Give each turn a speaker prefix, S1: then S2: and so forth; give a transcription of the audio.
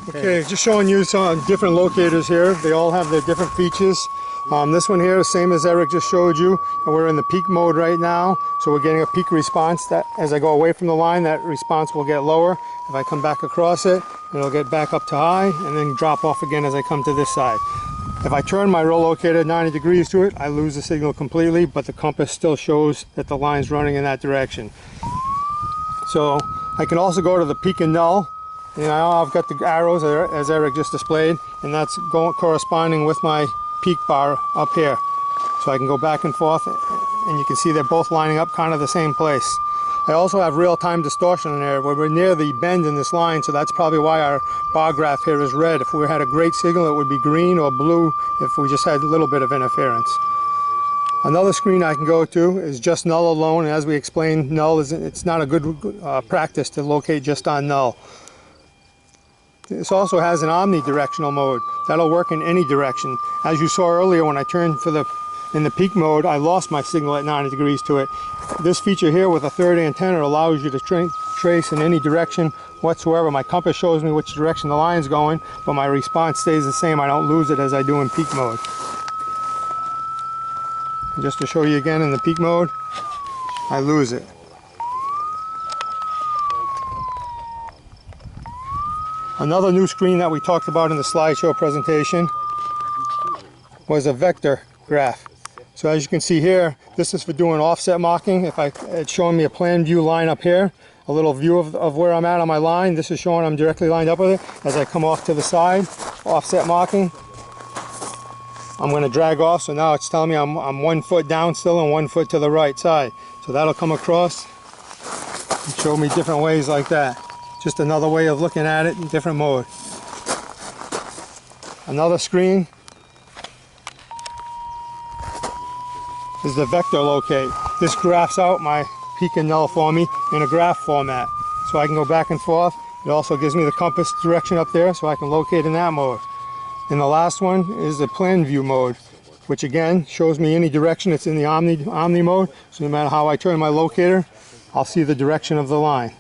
S1: Okay, just showing you some different locators here. They all have their different features. This one here is same as Eric just showed you, and we're in the peak mode right now, so we're getting a peak response. That as I go away from the line, that response will get lower. If I come back across it, it'll get back up to high and then drop off again as I come to this side. If I turn my roll locator 90 degrees to it, I lose the signal completely, but the compass still shows that the line's running in that direction. So I can also go to the peak and null. And now I've got the arrows as Eric just displayed, and that's corresponding with my peak bar up here. So I can go back and forth, and you can see they're both lining up kind of the same place. I also have real-time distortion in there. We're near the bend in this line, so that's probably why our bar graph here is red. If we had a great signal, it would be green or blue if we just had a little bit of interference. Another screen I can go to is just null alone, and as we explained, null it's not a good practice to locate just on null. This also has an omnidirectional mode. That'll work in any direction. As you saw earlier, when I turned in the peak mode, I lost my signal at 90 degrees to it. This feature here with a third antenna allows you to trace in any direction whatsoever. My compass shows me which direction the line's going, but my response stays the same. I don't lose it as I do in peak mode. And just to show you again, in the peak mode, I lose it. Another new screen that we talked about in the slideshow presentation was a vector graph. So as you can see here, this is for doing offset marking. It's showing me a plan view line up here, a little view of where I'm at on my line. This is showing I'm directly lined up with it. As I come off to the side, offset marking, I'm going to drag off. So now it's telling me I'm 1 foot down still and 1 foot to the right side. So that'll come across and show me different ways like that. Just another way of looking at it in different mode. Another screen is the vector locate. This graphs out my peak and null for me in a graph format. So I can go back and forth. It also gives me the compass direction up there so I can locate in that mode. And the last one is the plan view mode, which again shows me any direction. It's in the omni mode. So no matter how I turn my locator, I'll see the direction of the line.